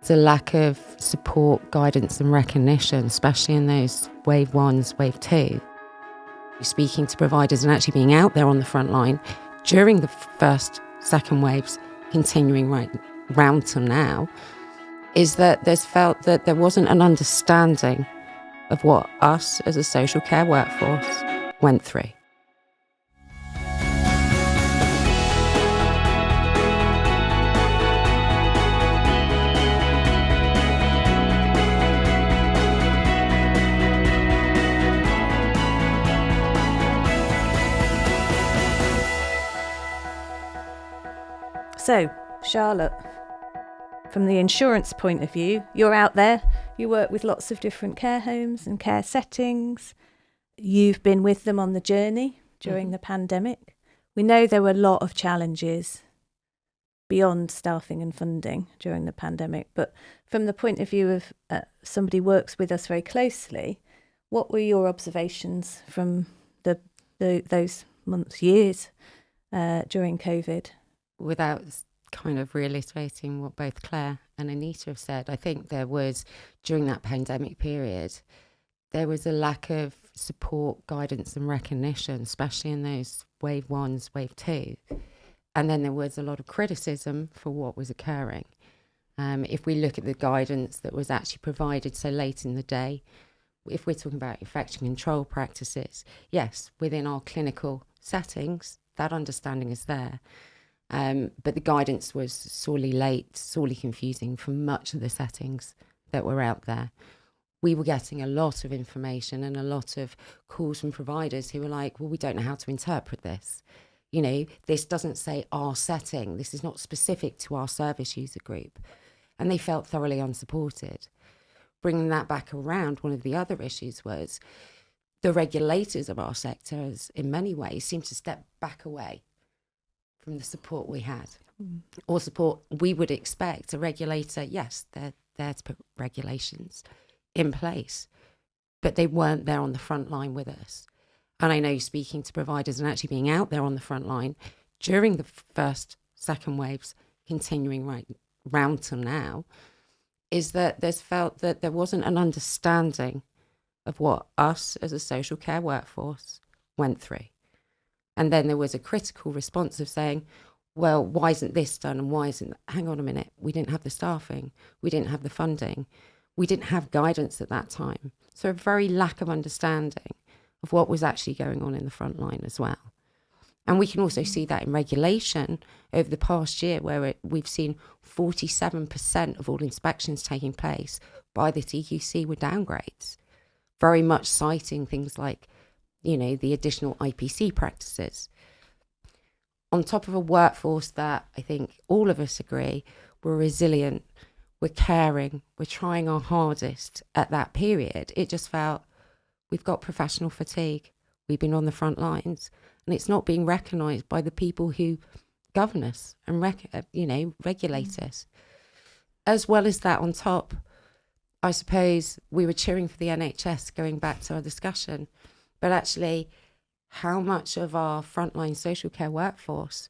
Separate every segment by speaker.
Speaker 1: It's a lack of support, guidance and recognition, especially in those wave ones, wave two. Speaking to providers and actually being out there on the front line during the first, second waves, continuing right round till now, is that there's felt that there wasn't an understanding of what us as a social care workforce went through.
Speaker 2: So, Charlotte, from the insurance point of view, you're out there, you work with lots of different care homes and care settings. You've been with them on the journey during the pandemic. We know there were a lot of challenges beyond staffing and funding during the pandemic, but from the point of view of somebody who works with us very closely, what were your observations from those months, years during COVID?
Speaker 1: Without kind of reiterating what both Claire and Anita have said, I think there was, during that pandemic period, there was a lack of support, guidance and recognition, especially in those wave ones, wave two. And then there was a lot of criticism for what was occurring. If we look at the guidance that was actually provided so late in the day, if we're talking about infection control practices, yes, within our clinical settings, that understanding is there. But the guidance was sorely late, sorely confusing for much of the settings that were out there. We were getting a lot of information and a lot of calls from providers who were like, well, we don't know how to interpret this. You know, this doesn't say our setting. This is not specific to our service user group. And they felt thoroughly unsupported. Bringing that back around, one of the other issues was the regulators of our sectors, in many ways, seemed to step back away from the support we had, or support we would expect. A regulator, yes, they're there to put regulations in place, but they weren't there on the front line with us. And I know, speaking to providers and actually being out there on the front line during the first, second waves, continuing right round till now, is that there's felt that there wasn't an understanding of what us as a social care workforce went through. And then there was a critical response of saying, well, why isn't this done? And why isn't, hang on a minute, we didn't have the staffing, we didn't have the funding, we didn't have guidance at that time. So a very lack of understanding of what was actually going on in the front line as well. And we can also see that in regulation over the past year, where we've seen 47% of all inspections taking place by the TQC were downgrades, very much citing things like, you know, the additional IPC practices. On top of a workforce that I think all of us agree, we're resilient, we're caring, we're trying our hardest at that period. It just felt we've got professional fatigue. We've been on the front lines and it's not being recognised by the people who govern us and regulate us. As well as that on top, I suppose we were cheering for the NHS, going back to our discussion, but actually how much of our frontline social care workforce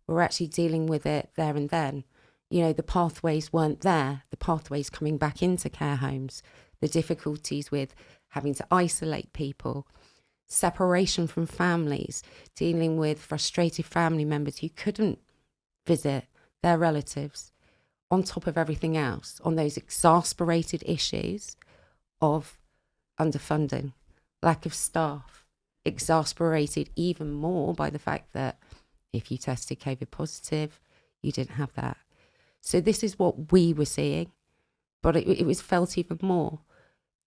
Speaker 1: were actually dealing with it there and then. You know, the pathways weren't there, the pathways coming back into care homes, the difficulties with having to isolate people, separation from families, dealing with frustrated family members who couldn't visit their relatives, on top of everything else, on those exasperated issues of underfunding, lack of staff, exasperated even more by the fact that if you tested COVID positive, you didn't have that. So this is what we were seeing, but it was felt even more.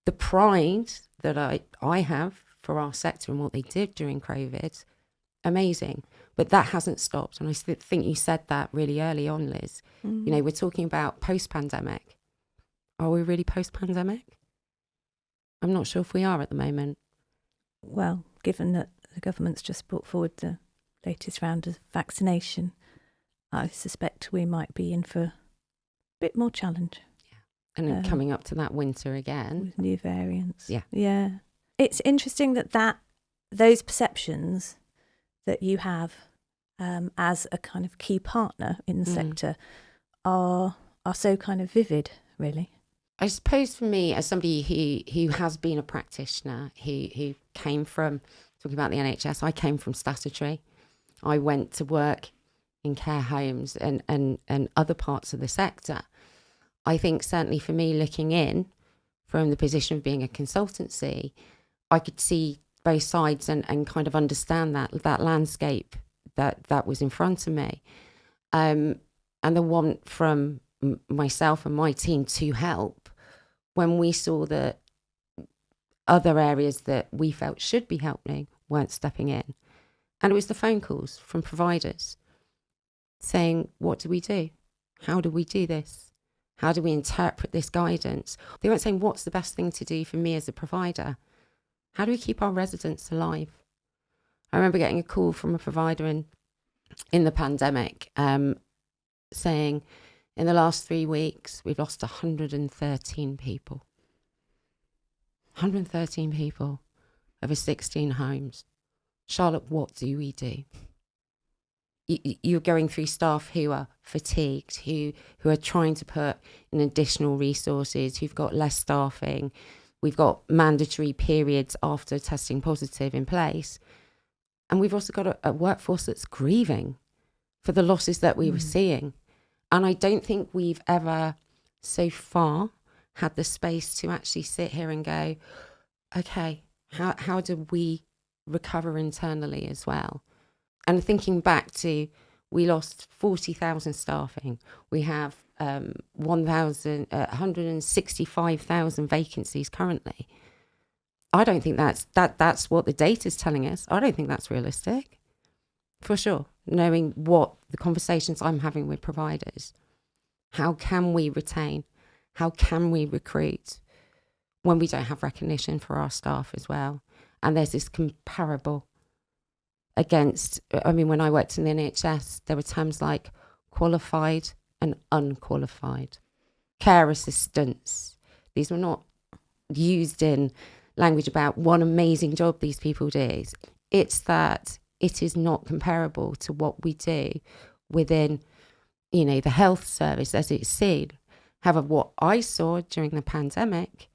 Speaker 1: The pride that I have for our sector and what they did during COVID, amazing. But that hasn't stopped. And I think you said that really early on, Liz. You know, we're talking about post-pandemic. Are we really post-pandemic? I'm not sure if we are at the moment.
Speaker 2: Well, given that the government's just brought forward the latest round of vaccination, I suspect we might be in for a bit more challenge.
Speaker 1: Yeah. And coming up to that winter again.
Speaker 2: With new variants.
Speaker 1: Yeah.
Speaker 2: Yeah. It's interesting that those perceptions that you have as a kind of key partner in the sector are so kind of vivid really?
Speaker 1: I suppose for me, as somebody who has been a practitioner, who came from, talking about the NHS, I came from statutory. I went to work in care homes and other parts of the sector. I think certainly for me, looking in from the position of being a consultancy, I could see both sides and kind of understand that landscape that was in front of me. And the want from myself and my team to help when we saw that other areas that we felt should be helping weren't stepping in. And it was the phone calls from providers saying, what do we do? How do we do this? How do we interpret this guidance? They weren't saying, what's the best thing to do for me as a provider? How do we keep our residents alive? I remember getting a call from a provider in the pandemic saying, in the last 3 weeks, we've lost 113 people. 113 people over 16 homes. Charlotte, what do we do? You're going through staff who are fatigued, who are trying to put in additional resources, who've got less staffing. We've got mandatory periods after testing positive in place. And we've also got a workforce that's grieving for the losses that we were seeing. And I don't think we've ever so far had the space to actually sit here and go, okay, how do we recover internally as well? And thinking back to, we lost 40,000 staffing. We have 165,000 vacancies currently. I don't think that's what the data's telling us. I don't think that's realistic, for sure. Knowing what the conversations I'm having with providers, how can we retain? How can we recruit when we don't have recognition for our staff as well? And there's this comparable against, I mean, when I worked in the NHS, there were terms like qualified and unqualified. Care assistants. These were not used in language about what amazing job these people did. It's that it is not comparable to what we do within, the health service as it's seen. However, what I saw during the pandemic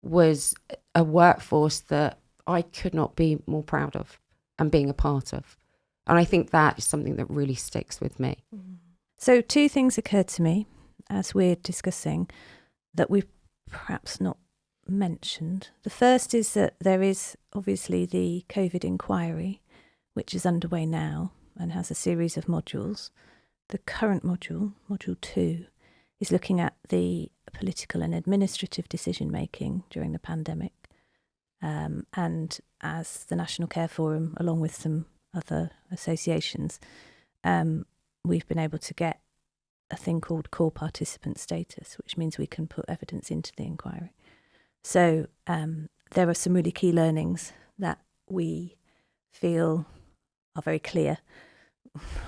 Speaker 1: was a workforce that I could not be more proud of and being a part of. And I think that is something that really sticks with me.
Speaker 2: So 2 things occurred to me as we're discussing that we've perhaps not mentioned. The first is that there is obviously the COVID inquiry, which is underway now and has a series of modules. The current module, Module 2, is looking at the political and administrative decision making during the pandemic. And as the National Care Forum, along with some other associations, we've been able to get a thing called core participant status, which means we can put evidence into the inquiry. So there are some really key learnings that we feel are very clear,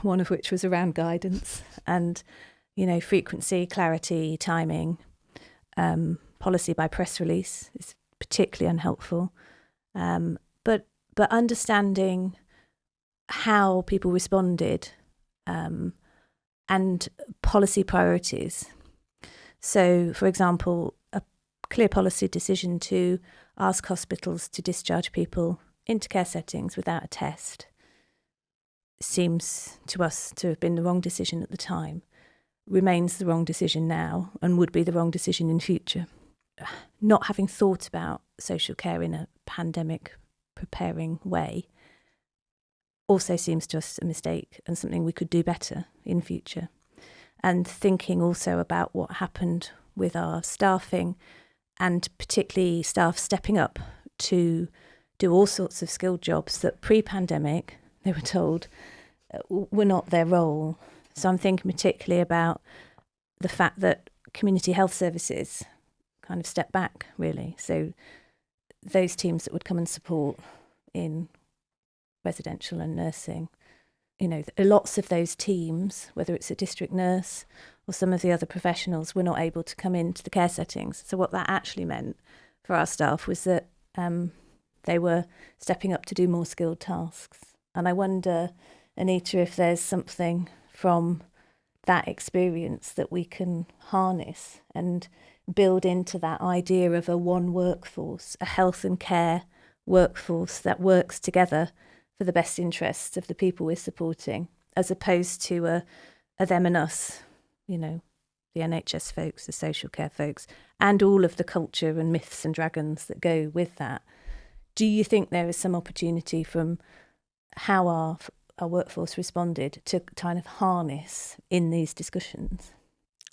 Speaker 2: one of which was around guidance and, frequency, clarity, timing, policy by press release is particularly unhelpful, but understanding how people responded and policy priorities. So, for example, a clear policy decision to ask hospitals to discharge people into care settings without a test seems to us to have been the wrong decision at the time, remains the wrong decision now, and would be the wrong decision in future. Not having thought about social care in a pandemic preparing way also seems to us a mistake and something we could do better in future. And thinking also about what happened with our staffing, and particularly staff stepping up to do all sorts of skilled jobs that pre-pandemic they were told were not their role. So I'm thinking particularly about the fact that community health services kind of step back, really. So those teams that would come and support in residential and nursing, lots of those teams, whether it's a district nurse or some of the other professionals, were not able to come into the care settings. So what that actually meant for our staff was that they were stepping up to do more skilled tasks. And I wonder, Anita, if there's something from that experience that we can harness and build into that idea of a one workforce, a health and care workforce that works together for the best interests of the people we're supporting, as opposed to a them and us, you know, the NHS folks, the social care folks, and all of the culture and myths and dragons that go with that. Do you think there is some opportunity from how our workforce responded to kind of harness in these discussions?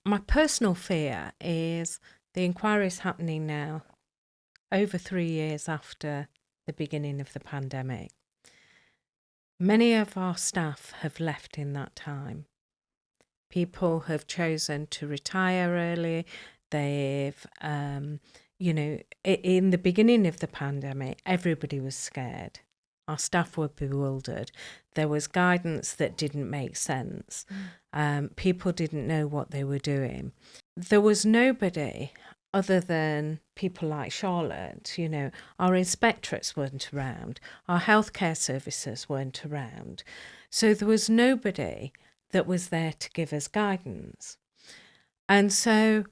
Speaker 3: My personal fear is the inquiry is happening now, over 3 years after the beginning of the pandemic. Many of our staff have left in that time. People have chosen to retire early. They've, in the beginning of the pandemic, everybody was scared. Our staff were bewildered. There was guidance that didn't make sense. People didn't know what they were doing. There was nobody other than people like Charlotte. You know, our inspectorates weren't around. Our healthcare services weren't around. So there was nobody that was there to give us guidance. And so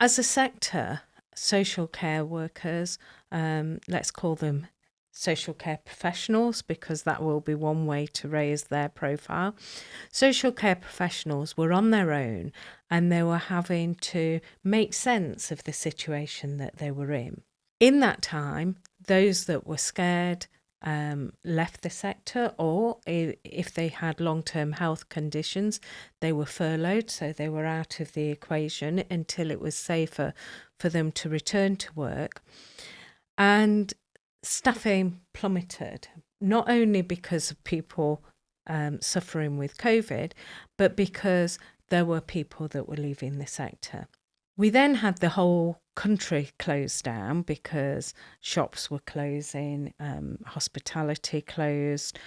Speaker 3: as a sector, social care workers, let's call them social care professionals, because that will be one way to raise their profile. Social care professionals were on their own and they were having to make sense of the situation that they were in. In that time, those that were scared left the sector, or if they had long-term health conditions, they were furloughed, so they were out of the equation until it was safer for them to return to work. And staffing plummeted, not only because of people suffering with COVID, but because there were people that were leaving the sector. We then had the whole country closed down because shops were closing, hospitality closed,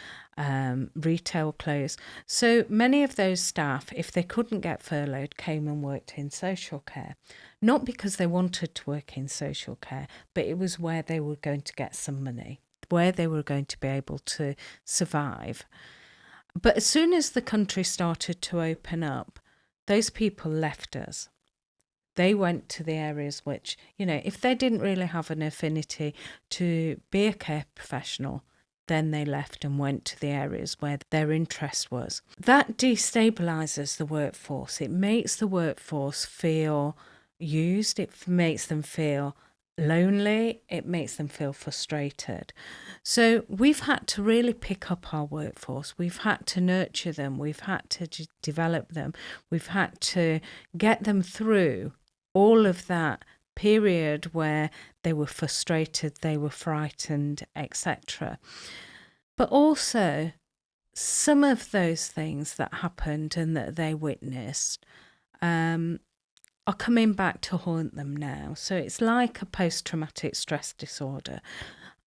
Speaker 3: retail closed. So many of those staff, if they couldn't get furloughed, came and worked in social care. Not because they wanted to work in social care, but it was where they were going to get some money, where they were going to be able to survive. But as soon as the country started to open up, those people left us. They went to the areas which, you know, if they didn't really have an affinity to be a care professional, then they left and went to the areas where their interest was. That destabilises the workforce. It makes the workforce feel used. It makes them feel lonely. It makes them feel frustrated. So we've had to really pick up our workforce. We've had to nurture them. We've had to develop them. We've had to get them through all of that period where they were frustrated, they were frightened, etc. But also, some of those things that happened and that they witnessed are coming back to haunt them now. So it's like a post-traumatic stress disorder.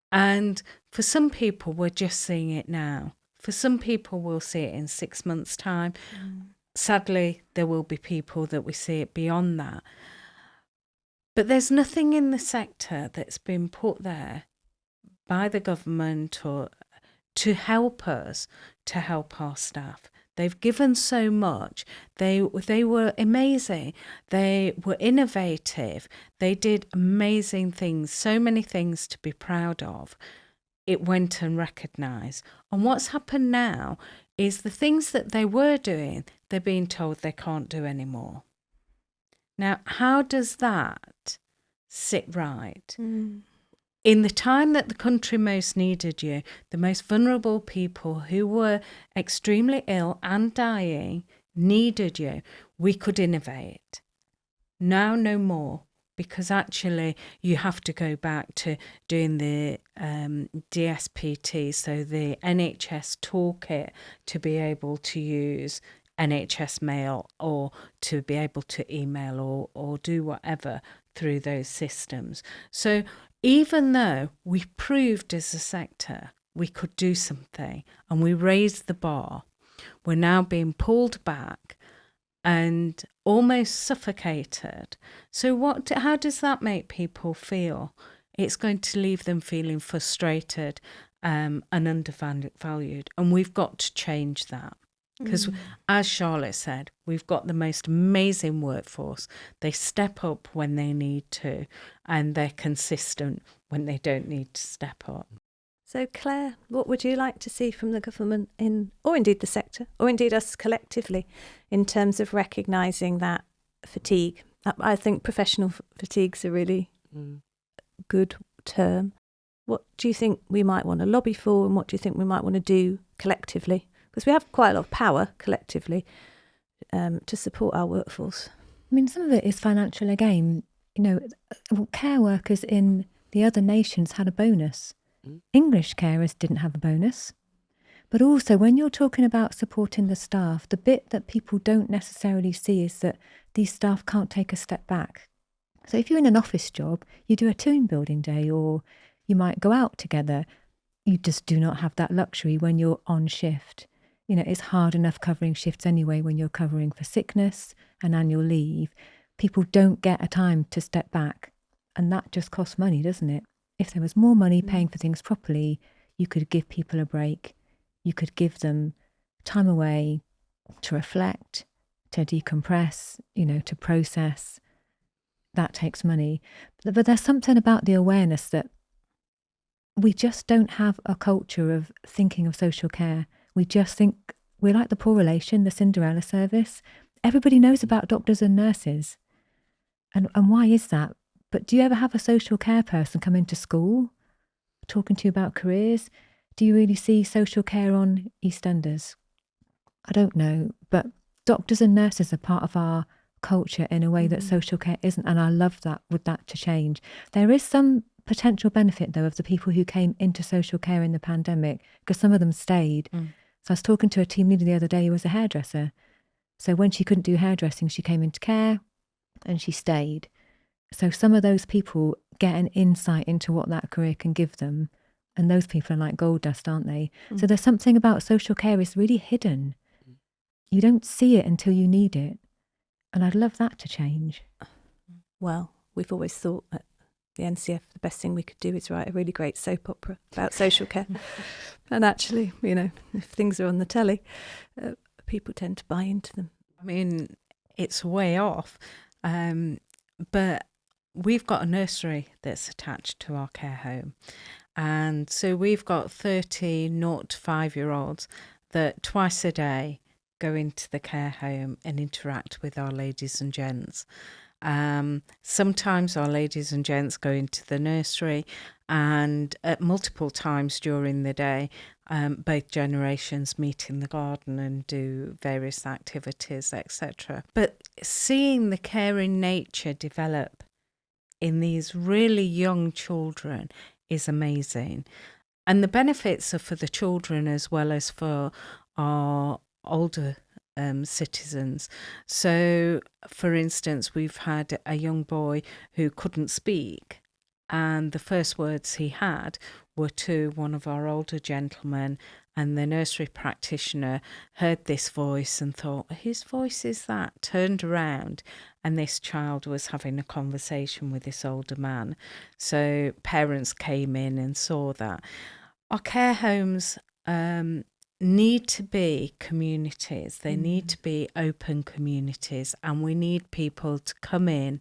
Speaker 3: And for some people, we're just seeing it now. For some people, we'll see it in 6 months' time. Sadly, there will be people that we see it beyond that. But there's nothing in the sector that's been put there by the government or to help us, to help our staff. They've given so much. They were amazing. They were innovative. They did amazing things, so many things to be proud of. It went unrecognised. And what's happened now is the things that they were doing, they're being told they can't do anymore. Now, how does that sit right? In the time that the country most needed you, the most vulnerable people who were extremely ill and dying needed you, we could innovate. Now, no more, because actually you have to go back to doing the DSPT, so the NHS toolkit, to be able to use NHS mail or to be able to email or do whatever through those systems. So even though we proved as a sector we could do something and we raised the bar, we're now being pulled back and almost suffocated. So how does that make people feel? It's going to leave them feeling frustrated and undervalued, and we've got to change that. Because as Charlotte said, we've got the most amazing workforce. They step up when they need to, and they're consistent when they don't need to step up.
Speaker 2: So Claire, what would you like to see from the government or indeed the sector, or indeed us collectively, in terms of recognising that fatigue? I think professional fatigue's a really good term. What do you think we might want to lobby for, and what do you think we might want to do collectively? Because we have quite a lot of power collectively to support our workforce.
Speaker 4: I mean, some of it is financial again. Care workers in the other nations had a bonus. English carers didn't have a bonus. But also, when you're talking about supporting the staff, the bit that people don't necessarily see is that these staff can't take a step back. So if you're in an office job, you do a team building day, or you might go out together. You just do not have that luxury when you're on shift. It's hard enough covering shifts anyway when you're covering for sickness and annual leave. People don't get a time to step back, and that just costs money, doesn't it? If there was more money paying for things properly, you could give people a break. You could give them time away to reflect, to decompress, to process. That takes money. But there's something about the awareness that we just don't have a culture of thinking of social care. We just think we're like the poor relation, the Cinderella service. Everybody knows about doctors and nurses. And why is that? But do you ever have a social care person come into school talking to you about careers? Do you really see social care on EastEnders? I don't know. But doctors and nurses are part of our culture in a way that social care isn't. And I love that, with that to change. There is some potential benefit, though, of the people who came into social care in the pandemic, because some of them stayed. So I was talking to a team leader the other day who was a hairdresser. So when she couldn't do hairdressing, she came into care and she stayed. So some of those people get an insight into what that career can give them. And those people are like gold dust, aren't they? So there's something about social care is really hidden. You don't see it until you need it. And I'd love that to change.
Speaker 2: Well, we've always thought at the NCF the best thing we could do is write a really great soap opera about social care. And actually, if things are on the telly, people tend to buy into them.
Speaker 3: I mean, it's way off, but we've got a nursery that's attached to our care home. And so we've got 30 0 to 5-year-olds that twice a day go into the care home and interact with our ladies and gents. Sometimes our ladies and gents go into the nursery, and at multiple times during the day, both generations meet in the garden and do various activities, etc. But seeing the caring nature develop in these really young children is amazing. And the benefits are for the children as well as for our older citizens. So, for instance, we've had a young boy who couldn't speak, and the first words he had were to one of our older gentlemen, and the nursery practitioner heard this voice and thought, whose voice is that? Turned around, and this child was having a conversation with this older man. So parents came in and saw that. Our care homes need to be communities. They need to be open communities, and we need people to come in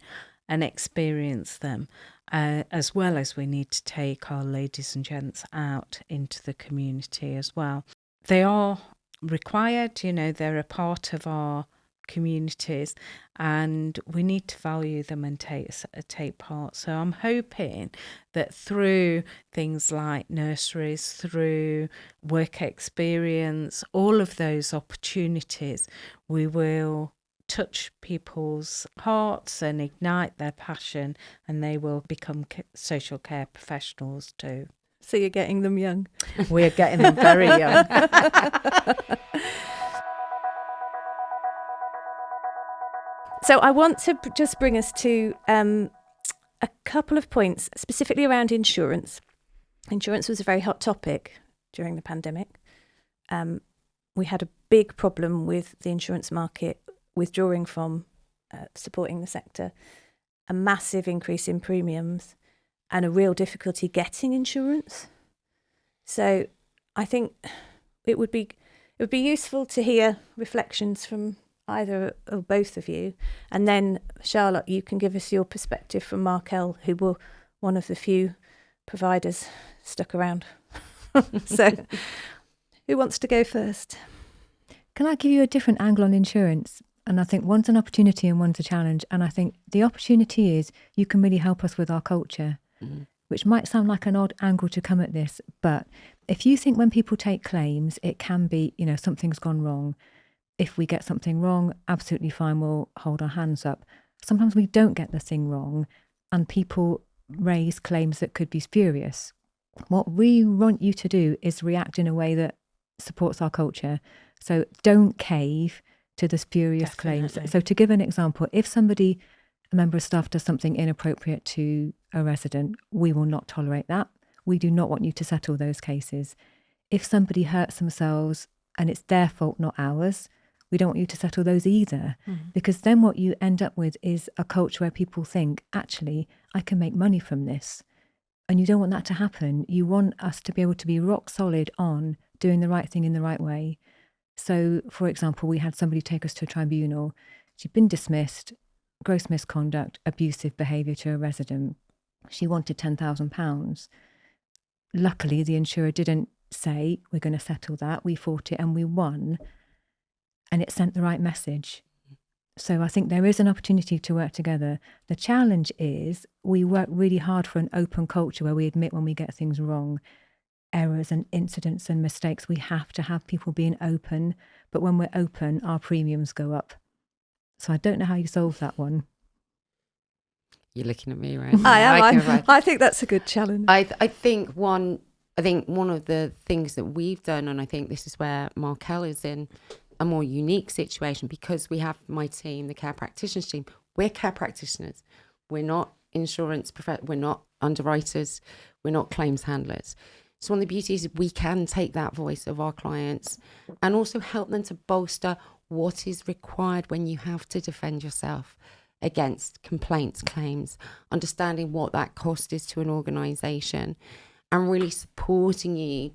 Speaker 3: and experience them, as well as we need to take our ladies and gents out into the community as well. They are required, they're a part of our communities, and we need to value them and take part. So I'm hoping that through things like nurseries, through work experience, all of those opportunities, we will touch people's hearts and ignite their passion, and they will become social care professionals too.
Speaker 2: So you're getting them young.
Speaker 3: We're getting them very young.
Speaker 2: So I want to just bring us to a couple of points, specifically around insurance. Insurance was a very hot topic during the pandemic. We had a big problem with the insurance market withdrawing from supporting the sector, a massive increase in premiums, and a real difficulty getting insurance. So I think it would be It would be useful to hear reflections from either or both of you. And then, Charlotte, you can give us your perspective from Markel, who were one of the few providers stuck around. So, who wants to go first?
Speaker 4: Can I give you a different angle on insurance? And I think one's an opportunity and one's a challenge. And I think the opportunity is you can really help us with our culture, which might sound like an odd angle to come at this. But if you think when people take claims, it can be, something's gone wrong. If we get something wrong, absolutely fine, we'll hold our hands up. Sometimes we don't get the thing wrong and people raise claims that could be spurious. What we want you to do is react in a way that supports our culture. So don't cave to the spurious claims. So to give an example, if a member of staff does something inappropriate to a resident, we will not tolerate that. We do not want you to settle those cases. If somebody hurts themselves and it's their fault, not ours, we don't want you to settle those either. Because then what you end up with is a culture where people think, actually, I can make money from this. And you don't want that to happen. You want us to be able to be rock solid on doing the right thing in the right way. So, for example, we had somebody take us to a tribunal. She'd been dismissed, gross misconduct, abusive behaviour to a resident. She wanted £10,000. Luckily, the insurer didn't say, we're going to settle that. We fought it and we won. And it sent the right message. So I think there is an opportunity to work together. The challenge is we work really hard for an open culture where we admit when we get things wrong, errors and incidents and mistakes. We have to have people being open. But when we're open, our premiums go up. So I don't know how you solve that one.
Speaker 1: You're looking at me, right?
Speaker 2: I am. I think that's a good challenge.
Speaker 1: I think one of the things that we've done, and I think this is where Markel is in a more unique situation, because we have my team, the care practitioners team. We're care practitioners. We're not we're not underwriters. We're not claims handlers. So one of the beauties is we can take that voice of our clients and also help them to bolster what is required when you have to defend yourself against complaints, claims, understanding what that cost is to an organisation, and really supporting you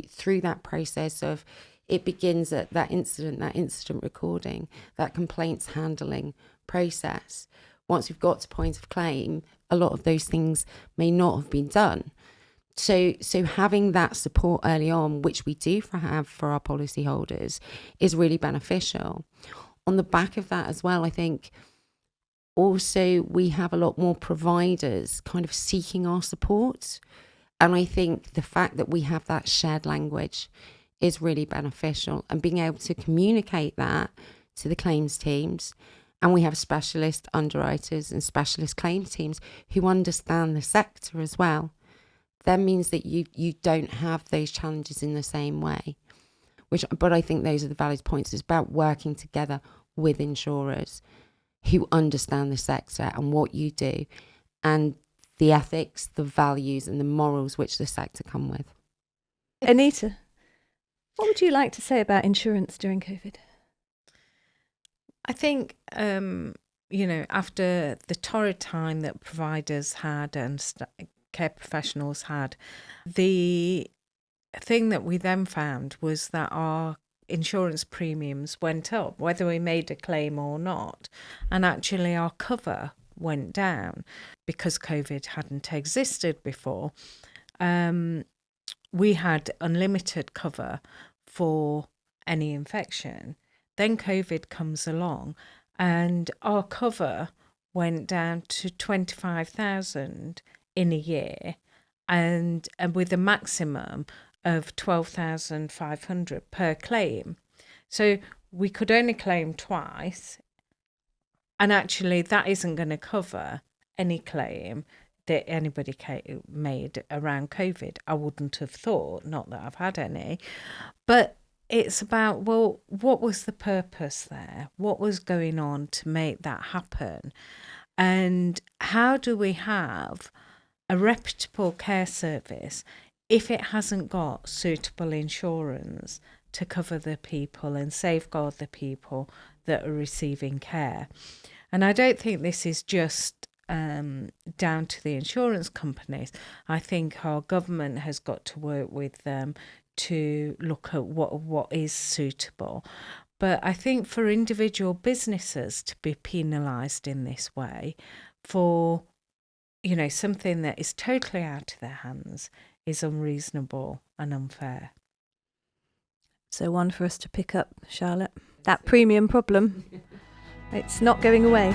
Speaker 1: through that process of it begins at that incident recording, that complaints handling process. Once we've got to point of claim, a lot of those things may not have been done. So having that support early on, which we do have for our policyholders, is really beneficial. On the back of that as well, I think also we have a lot more providers kind of seeking our support. And I think the fact that we have that shared language is really beneficial, and being able to communicate that to the claims teams. And we have specialist underwriters and specialist claims teams who understand the sector as well. That means that you don't have those challenges in the same way. But I think those are the valid points. It's about working together with insurers who understand the sector and what you do, and the ethics, the values and the morals which the sector come with.
Speaker 2: Anita, what would you like to say about insurance during COVID?
Speaker 3: I think, after the torrid time that providers had and care professionals had, the thing that we then found was that our insurance premiums went up, whether we made a claim or not. And actually our cover went down because COVID hadn't existed before. We had unlimited cover for any infection. Then COVID comes along and our cover went down to 25,000 in a year, and with a maximum of 12,500 per claim. So we could only claim twice, and actually that isn't going to cover any claim that anybody made around COVID. I wouldn't have thought, not that I've had any, but it's about, well, what was the purpose there? What was going on to make that happen? And how do we have a reputable care service if it hasn't got suitable insurance to cover the people and safeguard the people that are receiving care? And I don't think this is just down to the insurance companies. I think our government has got to work with them to look at what is suitable. But I think for individual businesses to be penalised in this way for, something that is totally out of their hands is unreasonable and unfair.
Speaker 2: So one for us to pick up, Charlotte. That premium problem, it's not going away.